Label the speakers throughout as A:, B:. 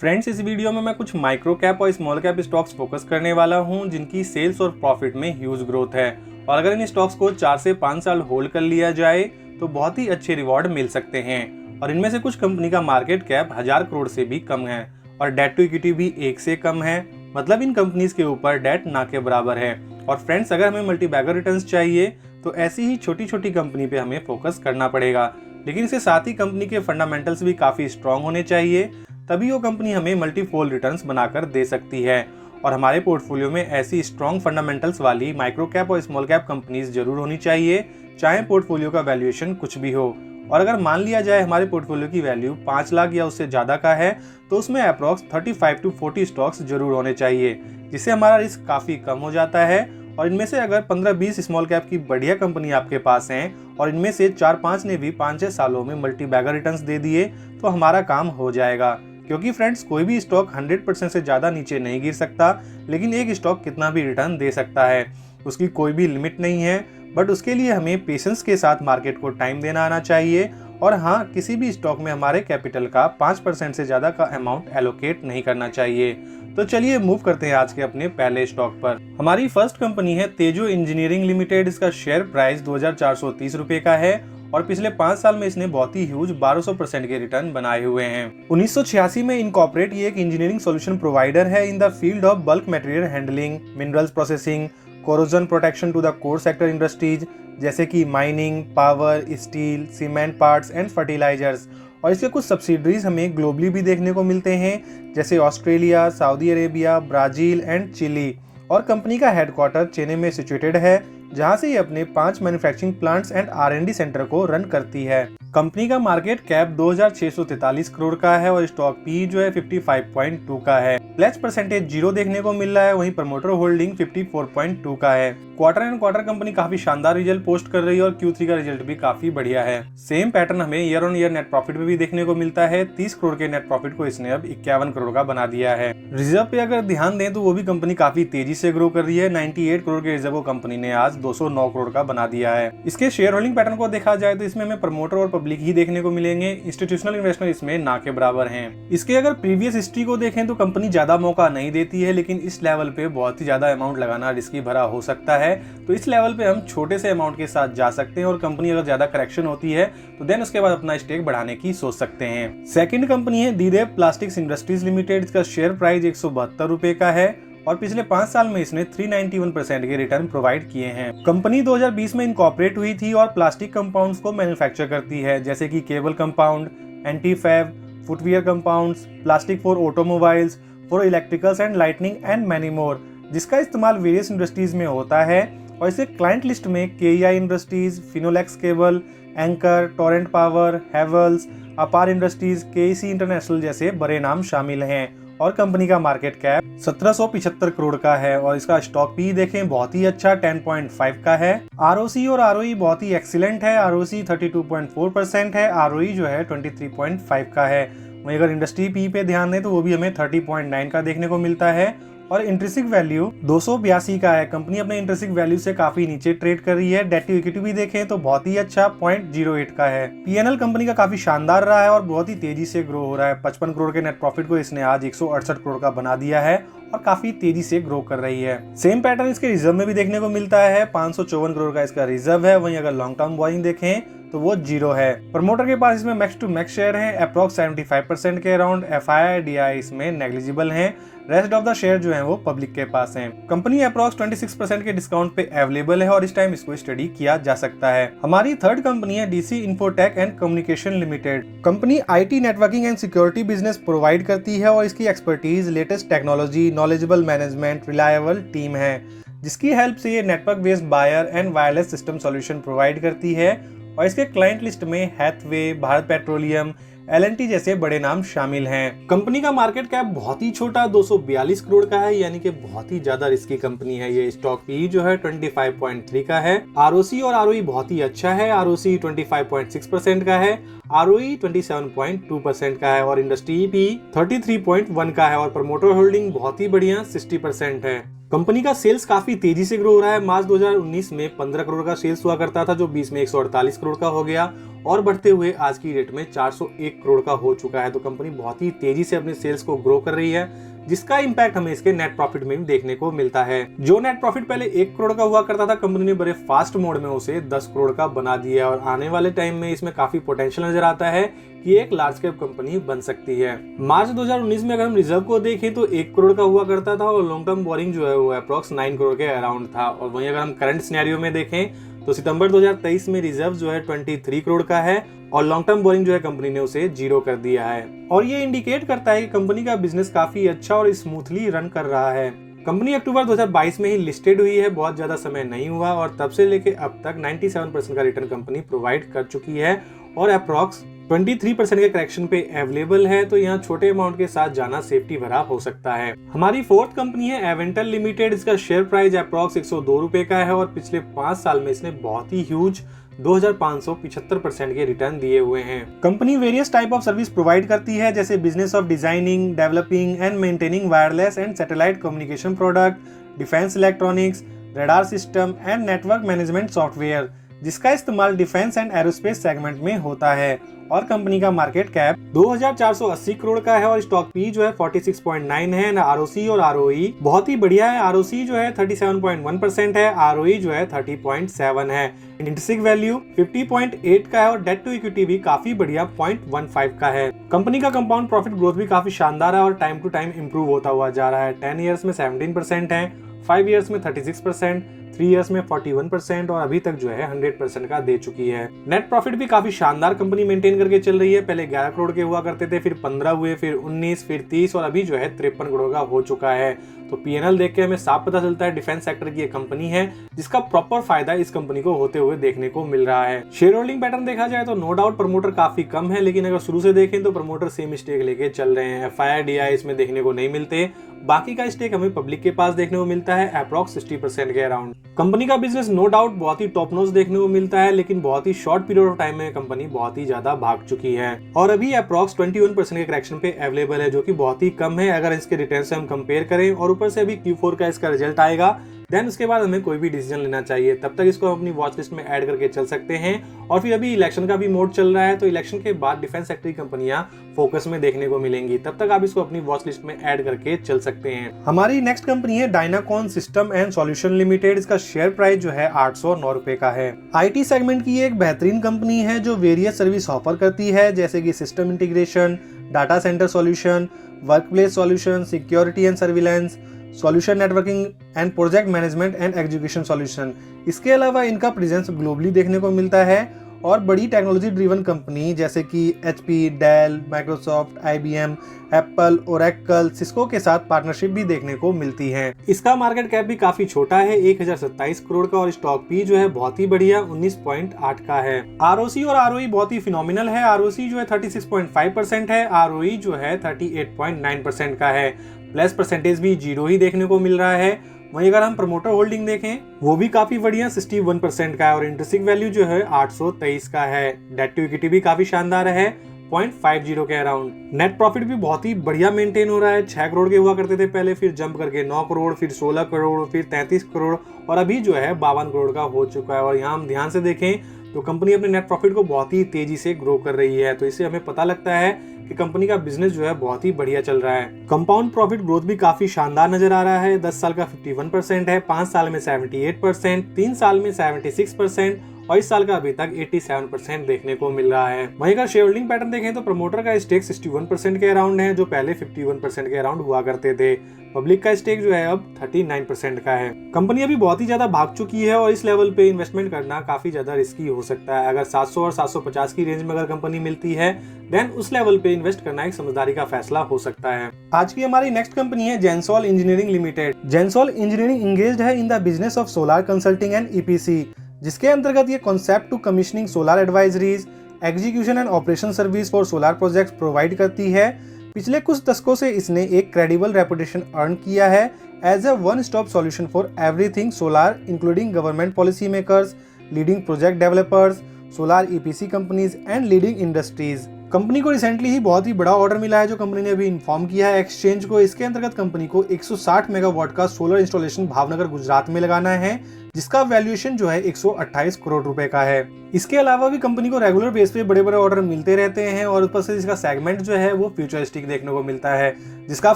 A: Friends, इस video में मैं कुछ माइक्रो कैप और स्मॉल कैप स्टॉक्स फोकस करने वाला हूं जिनकी सेल्स और प्रॉफिट में ह्यूज ग्रोथ है। और अगर इन स्टॉक्स को 4 से 5 साल होल्ड कर लिया जाए तो बहुत ही अच्छे रिवॉर्ड मिल सकते हैं। और इनमें से कुछ कंपनी का मार्केट कैप 1000 करोड़ से भी कम है और डेट टू इक्विटी भी 1 से कम है। मतलब इन कंपनीज के ऊपर डेट ना के बराबर है। और फ्रेंड्स, अगर हमें मल्टीबैगर रिटर्न्स चाहिए तो ऐसी ही छोटी छोटी कंपनी पे हमें फोकस करना पड़ेगा। लेकिन इसके साथ ही कंपनी के फंडामेंटल्स भी काफ़ी स्ट्रांग होने चाहिए, तभी वो कंपनी हमें मल्टीफोल्ड रिटर्न्स बनाकर दे सकती है। और हमारे पोर्टफोलियो में ऐसी स्ट्रांग फंडामेंटल्स वाली माइक्रो कैप और स्मॉल कैप कंपनीज जरूर होनी चाहिए, चाहे पोर्टफोलियो का वैल्यूएशन कुछ भी हो। और अगर मान लिया जाए हमारे पोर्टफोलियो की वैल्यू 5 लाख या उससे ज़्यादा का है तो उसमें अप्रॉक्स 35 to 40 स्टॉक्स जरूर होने चाहिए, जिससे हमारा रिस्क काफ़ी कम हो जाता है। और इनमें से अगर 15-20 स्मॉल कैप की बढ़िया कंपनी आपके पास हैं और इनमें से 4-5 ने भी 5-6 सालों में मल्टी बैगर रिटर्न्स दे दिए तो हमारा काम हो जाएगा। क्योंकि फ्रेंड्स, कोई भी स्टॉक 100% से ज़्यादा नीचे नहीं गिर सकता, लेकिन एक स्टॉक कितना भी रिटर्न दे सकता है, उसकी कोई भी लिमिट नहीं है। बट उसके लिए हमें पेशेंस के साथ मार्केट को टाइम देना आना चाहिए। और हाँ, किसी भी स्टॉक में हमारे कैपिटल का 5% से ज़्यादा का अमाउंट एलोकेट नहीं करना चाहिए। तो चलिए मूव करते हैं आज के अपने पहले स्टॉक पर। हमारी फर्स्ट कंपनी है तेजो इंजीनियरिंग लिमिटेड। इसका शेयर प्राइस 2430 रुपए का है और पिछले 5 साल में इसने बहुत ही ह्यूज 1200% के रिटर्न बनाए हुए हैं। 1986 में इनकॉर्पोरेट ये एक इंजीनियरिंग सॉल्यूशन प्रोवाइडर है in the field of bulk material handling, minerals processing, corrosion protection to the core sector industries जैसे कि mining, power, steel, cement parts and fertilizers. और इसके कुछ सब्सिडरीज हमें ग्लोबली भी देखने को मिलते हैं, जैसे Australia, Saudi Arabia, Brazil and Chile. और कंपनी का हेडक्वार्टर चेन्नई में सिचुएटेड है, जहां से ये अपने 5 manufacturing plants and R&D centre को रन करती है। कंपनी का मार्केट कैप 2643 करोड़ का है और स्टॉक पी जो है 55.2 का है। प्लेज परसेंटेज 0 देखने को मिल रहा है, वहीं प्रमोटर होल्डिंग 54.2 का है। क्वार्टर एंड क्वार्टर कंपनी काफी शानदार रिजल्ट पोस्ट कर रही है और Q3 का रिजल्ट भी काफी बढ़िया है। सेम पैटर्न हमें year on year net profit में भी देखने को मिलता है। 30 करोड़ के नेट प्रॉफिट को इसने अब 51 करोड़ का बना दिया है। रिजर्व पे अगर ध्यान दें तो वो भी कंपनी काफी तेजी से ग्रो कर रही है। 98 करोड़ के रिजर्व को कंपनी ने आज 209 करोड़ का बना दिया है। इसके शेयर होल्डिंग पैटर्न को देखा जाए तो इसमें हमें प्रमोटर और पब्लिक ही देखने को मिलेंगे। इंस्टीट्यूशनल इन्वेस्टर इसमें ना के बराबर हैं। इसके अगर प्रीवियस हिस्ट्री को देखें तो कंपनी ज्यादा मौका नहीं देती है, लेकिन इस लेवल पे बहुत ही ज्यादा अमाउंट लगाना रिस्की भरा हो सकता है। तो इस लेवल पे हम छोटे से अमाउंट के साथ जा सकते हैं और कंपनी अगर ज्यादा करेक्शन होती है तो देन उसके बाद अपना स्टेक बढ़ाने की सोच सकते हैं। सेकंड कंपनी है दीदेव प्लास्टिक्स इंडस्ट्रीज लिमिटेड। इसका शेयर प्राइस 172 रुपए का है और पिछले 5 साल में इसने 391% के रिटर्न प्रोवाइड किए हैं। कंपनी 2020 में इनकॉर्पोरेट हुई थी और प्लास्टिक कंपाउंड्स को मैन्युफैक्चर करती है, जैसे कि cable compound, anti fab, footwear compounds, plastic for automobiles, for electricals and lightning and many more, जिसका इस्तेमाल वेरियस इंडस्ट्रीज में होता है। और इसे क्लाइंट लिस्ट में KEI industries, Finolex cable, Anchor, Torrent Power, Havells, Apar industries, KEC international जैसे बड़े नाम शामिल हैं। और कंपनी का मार्केट कैप 1775 करोड़ का है और इसका स्टॉक पी देखें बहुत ही अच्छा 10.5 का है। ROC और ROE बहुत ही एक्सीलेंट है। ROC 32.4% है, ROE जो है 23.5 का है। वहीं अगर इंडस्ट्री पी पे ध्यान दें तो वो भी हमें 30.9 का देखने को मिलता है। और इंट्रिंसिक वैल्यू 282 का है। कंपनी अपने इंट्रिंसिक वैल्यू से काफी नीचे ट्रेड कर रही है। डेट टू इक्विटी भी देखें तो बहुत ही अच्छा 0.08 का है। P&L कंपनी का काफी शानदार रहा है और बहुत ही तेजी से ग्रो हो रहा है। 55 करोड़ के नेट प्रॉफिट को इसने आज 168 करोड़ का बना दिया है और काफी तेजी से ग्रो कर रही है। सेम पैटर्न इसके रिजर्व में भी देखने को मिलता है। 554 करोड़ का इसका रिजर्व है। वहीं अगर लॉन्ग टर्म बॉइंग देखें तो वो 0 है। प्रमोटर के पास इसमें मैक्स टू मैक्स शेयर है, अप्रॉक्स 75% के अराउंड। FII DI इसमें नेग्लिजिबल है। रेस्ट ऑफ द शेयर जो है वो पब्लिक के पास हैं। कंपनी अप्रॉक्स 26% के डिस्काउंट पे अवेलेबल है और इस टाइम इसको स्टडी किया जा सकता है। हमारी थर्ड कंपनी है DC Infotech and Communication Limited. Company IT networking and security business provide करती है और इसकी expertise latest technology, knowledgeable management, reliable team है, जिसकी हेल्प से ये नेटवर्क बेस्ड बायर and wireless system solution provide करती है। और इसके क्लाइंट लिस्ट में हैथवे, भारत पेट्रोलियम, L&T जैसे बड़े नाम शामिल हैं। कंपनी का मार्केट कैप बहुत ही छोटा 242 करोड़ का है, यानी कि बहुत ही ज्यादा रिस्की कंपनी है ये। स्टॉक पी जो है 25.3 का है। ROC और ROE बहुत ही अच्छा है। ROC 25.6% का है, ROE 27.2% का है और इंडस्ट्री पी 33.1 का है और प्रमोटर होल्डिंग बहुत ही बढ़िया 60% है। कंपनी का सेल्स काफी तेजी से ग्रो हो रहा है। मार्च 2019 में 15 करोड़ का सेल्स हुआ करता था, जो 20 में 148 करोड़ का हो गया और बढ़ते हुए आज की डेट में 401 करोड़ का हो चुका है। तो कंपनी बहुत ही तेजी से अपने सेल्स को ग्रो कर रही है, जिसका इम्पैक्ट हमें इसके नेट प्रॉफिट में भी देखने को मिलता है। जो नेट प्रॉफिट पहले 1 करोड़ का हुआ करता था, कंपनी ने बड़े फास्ट मोड में उसे 10 करोड़ का बना दिया और आने वाले टाइम में इसमें काफी पोटेंशियल नजर आता है कि एक लार्ज कैप कंपनी बन सकती है। मार्च 2019 में अगर हम रिजर्व को देखें तो 1 करोड़ का हुआ करता था और लॉन्ग टर्म बोरिंग जो है वो अप्रॉक्स 9 करोड़ के अराउंड था। और वहीं अगर हम करंट सिनेरियो में देखें तो सितंबर 2023 में रिजर्व जो है 23 करोड़ का है और लॉन्ग टर्म बोरिंग जो है कंपनी ने उसे 0 कर दिया है। और ये इंडिकेट करता है कि कंपनी का बिजनेस काफी अच्छा और स्मूथली रन कर रहा है। कंपनी अक्टूबर 2022 में ही लिस्टेड हुई है, बहुत ज्यादा समय नहीं हुआ और तब से लेके अब तक 97% का रिटर्न कंपनी प्रोवाइड कर चुकी है और अप्रॉक्स 23% के करेक्शन पे अवेलेबल है। तो यहाँ छोटे अमाउंट के साथ जाना सेफ्टी भरा हो सकता है। हमारी फोर्थ कंपनी है एवेंटल लिमिटेड। इसका शेयर प्राइस अप्रॉक्स 102 रुपए का है और पिछले 5 साल में इसने बहुत ही ह्यूज 2575% के रिटर्न दिए हुए हैं। Company various type of service provide करती है, जैसे business of designing, developing and maintaining wireless and satellite communication product, defence electronics, radar system and network management software, जिसका इस्तेमाल डिफेंस एंड एरोस्पेस सेगमेंट में होता है। और कंपनी का मार्केट कैप 2480 करोड़ का है और स्टॉक पी जो है 46.9 है। आरओसी और आरओई बहुत ही बढ़िया है। आरओसी जो है 37.1% है, आरओई जो है 30.7 है। इंट्रिंसिक वैल्यू 50.8 का है और डेट टू इक्विटी भी काफी बढ़िया 0.15 का है। कंपनी का कंपाउंड प्रॉफिट ग्रोथ भी काफी शानदार है और टाइम टू टाइम इंप्रूव होता हुआ जा रहा है। 10 ईयर्स में 17% है, 5 ईयर्स में 36%, 3 ईयर्स में 41% और अभी तक जो है 100% का दे चुकी है। नेट प्रॉफिट भी काफी शानदार कंपनी मेंटेन करके चल रही है। पहले 11 करोड़ के हुआ करते थे, फिर 15 हुए, फिर 19, फिर 30 और अभी जो है 53 करोड़ का हो चुका है। तो पीएनएल देख के हमें साफ पता चलता है डिफेंस सेक्टर की एक कंपनी है जिसका प्रॉपर फायदा इस कंपनी को होते हुए देखने को मिल रहा है। शेयर होल्डिंग पैटर्न देखा जाए तो नो डाउट प्रमोटर काफी कम है, लेकिन अगर शुरू से देखें तो प्रमोटर सेम स्टेक लेके चल रहे हैं। एफआईआई डीआई इसमें देखने को नहीं मिलते। बाकी का स्टेक हमें पब्लिक के पास देखने को मिलता है अप्रॉक्स 60% के अराउंड। कंपनी का बिजनेस नो डाउट बहुत ही टॉप नॉच देखने को मिलता है, लेकिन बहुत ही शॉर्ट पीरियड ऑफ टाइम में कंपनी बहुत ही ज्यादा भाग चुकी है और अभी अप्रॉक्स 21% के करेक्शन पे अवेलेबल है, जो कि बहुत ही कम है अगर इसके रिटर्न से हम कंपेयर करें। और ऊपर से अभी Q4 का इसका रिजल्ट आएगा, देन उसके बाद हमें कोई भी डिसीजन लेना चाहिए। तब तक इसको हम अपनी वॉच लिस्ट में ऐड करके चल सकते हैं। और फिर अभी इलेक्शन का भी मोड चल रहा है, तो इलेक्शन के बाद डिफेंस सेक्टर की कंपनियां फोकस में देखने को मिलेंगी। तब तक आप इसको अपनी वॉच लिस्ट में ऐड करके चल सकते हैं। हमारी नेक्स्ट कंपनी है डायनाकॉन सिस्टम एंड सॉल्यूशन लिमिटेड। इसका शेयर प्राइस जो है 809 रुपए का है। आईटी सेगमेंट की एक बेहतरीन कंपनी है जो वेरियस सर्विस ऑफर करती है, जैसे कि system integration, data centre solution, workplace solution, security and surveillance, solution networking and project management and execution solution. इसके अलावा इनका प्रेजेंस ग्लोबली देखने को मिलता है और बड़ी टेक्नोलॉजी ड्रिवन कंपनी जैसे कि HP, Dell, Microsoft, IBM, Apple, Oracle, Cisco के साथ पार्टनरशिप भी देखने को मिलती है। इसका मार्केट कैप भी काफी छोटा है, 1027 करोड़ का और स्टॉक पी जो है बहुत ही बढ़िया 19.8 का है। आरओसी और आरओई बहुत ही फिनोमिनल है। आरओसी जो है 36.5% है, आरओई जो है 38.9% का है। प्लस परसेंटेज भी 0 ही देखने को मिल रहा है। वहीं अगर हम प्रमोटर होल्डिंग देखें वो भी काफी बढ़िया 61% का है और इंट्रिंसिक वैल्यू जो है 823 का है। डेट टू इक्विटी भी काफी शानदार है 0.50 के अराउंड। नेट प्रॉफिट भी बहुत ही बढ़िया मेंटेन हो रहा है। 6 करोड़ के हुआ करते थे पहले, फिर जंप करके 9 करोड़, फिर 16 करोड़, फिर 33 करोड़ और अभी जो है 52 करोड़ का हो चुका है। और यहाँ हम ध्यान से देखें तो कंपनी अपने नेट प्रॉफिट को बहुत ही तेजी से ग्रो कर रही है, तो इससे हमें पता लगता है कि कंपनी का बिजनेस जो है बहुत ही बढ़िया चल रहा है। कंपाउंड प्रॉफिट ग्रोथ भी काफी शानदार नजर आ रहा है। 10 साल का 51% है, 5 साल में 78%, 3 साल में 76% और इस साल का अभी तक 87% देखने को मिल रहा है। वहीं अगर शेयर होल्डिंग पैटर्न देखें तो प्रमोटर का स्टेक 61% के अराउंड है, जो पहले 51% के अराउंड हुआ करते थे। पब्लिक का स्टेक जो है अब 39% का है। कंपनी अभी बहुत ही ज्यादा भाग चुकी है और इस लेवल पे इन्वेस्टमेंट करना काफी ज्यादा रिस्की हो सकता है। अगर 700 और 750 की रेंज में अगर कंपनी मिलती है देन उस लेवल पे इन्वेस्ट करना एक समझदारी का फैसला हो सकता है। आज की हमारी नेक्स्ट कंपनी है Gensol Engineering Limited. Gensol Engineering engaged है in the business of solar consulting and EPC, जिसके अंतर्गत ये concept to commissioning solar advisories, execution and operation service for solar projects provide करती है। पिछले कुछ दशकों से इसने एक क्रेडिबल रेपुटेशन अर्न किया है as a one stop solution for everything solar, including government policy makers, leading project developers, solar EPC companies and leading industries. Company को रिसेंटली ही बहुत ही बड़ा ऑर्डर मिला है जो कंपनी ने अभी इन्फॉर्म किया है एक्सचेंज को। इसके अंतर्गत कंपनी को 160 मेगावाट का सोलर इंस्टॉलेशन भावनगर गुजरात में लगाना है, जिसका वैल्यूएशन जो है 128 करोड़ रुपए का है। इसके अलावा भी कंपनी को रेगुलर बेस पे बड़े बड़े ऑर्डर मिलते रहते हैं और ऊपर से इसका सेगमेंट जो है वो फ्यूचरिस्टिक देखने को मिलता है, जिसका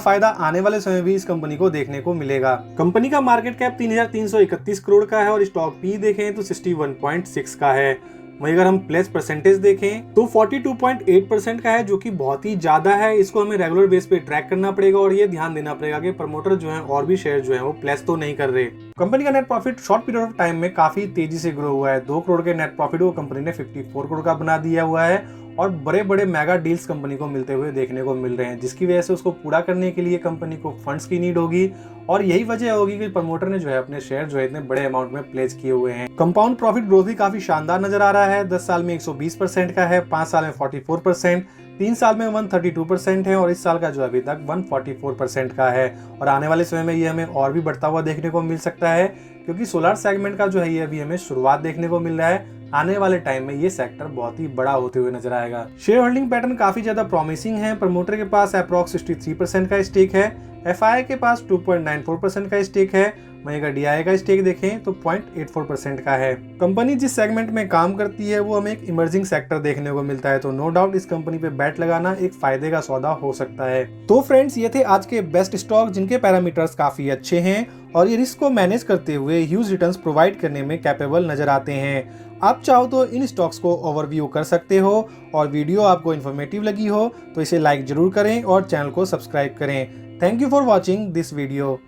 A: फायदा आने वाले समय भी इस कंपनी को देखने को मिलेगा। कंपनी का मार्केट कैप 3331 करोड़ का है और स्टॉक पी देखें तो 61.6 का है। वहीं अगर हम प्लेस परसेंटेज देखें तो 42.8% का है, जो कि बहुत ही ज्यादा है। इसको हमें रेगुलर बेस पे ट्रैक करना पड़ेगा और ये ध्यान देना पड़ेगा कि प्रमोटर जो है और भी शेयर जो है वो प्लेस तो नहीं कर रहे। कंपनी का net profit short period of time में काफी तेजी से ग्रो हुआ है। 2 करोड़ के नेट प्रॉफिट को कंपनी ने 54 करोड़ का बना दिया हुआ है और बड़े बड़े मेगा डील्स कंपनी को मिलते हुए देखने को मिल रहे हैं, जिसकी वजह से उसको पूरा करने के लिए कंपनी को फंड्स की नीड होगी और यही वजह होगी कि प्रमोटर ने जो है अपने शेयर जो है इतने बड़े अमाउंट में प्लेस किए हुए हैं। कंपाउंड प्रॉफिट ग्रोथ भी काफी शानदार नजर आ रहा है। 10 साल में 120% का है, 5 साल में 44%, 3 साल में 132% है और इस साल का जो अभी तक 144% का है। और आने वाले समय में ये हमें और भी बढ़ता हुआ देखने को मिल सकता है, क्योंकि सोलर सेगमेंट का जो है ये अभी हमें शुरुआत देखने को मिल रहा है। आने वाले टाइम में ये सेक्टर बहुत ही बड़ा होते हुए नजर आएगा। शेयर होल्डिंग पैटर्न काफी ज्यादा प्रॉमिसिंग है। प्रमोटर के पास अप्रॉक्स 63% का स्टेक है, एफआई के पास 2.94% का स्टेक है। वहीं अगर डीआई का स्टेक देखें तो 0.84% का है। कंपनी जिस सेगमेंट में काम करती है वो हमें एक इमर्जिंग सेक्टर देखने को मिलता है, तो नो डाउट इस कंपनी पे बैट लगाना एक फायदे का सौदा हो सकता है। तो फ्रेंड्स, ये थे आज के बेस्ट स्टॉक जिनके पैरामीटर्स काफी अच्छे हैं और ये रिस्क को मैनेज करते हुए ह्यूज रिटर्न्स प्रोवाइड करने में कैपेबल नजर आते हैं। आप चाहो तो इन स्टॉक्स को ओवरव्यू कर सकते हो और वीडियो आपको इन्फॉर्मेटिव लगी हो तो इसे लाइक जरूर करें और चैनल को सब्सक्राइब करें। Thank you for watching this video.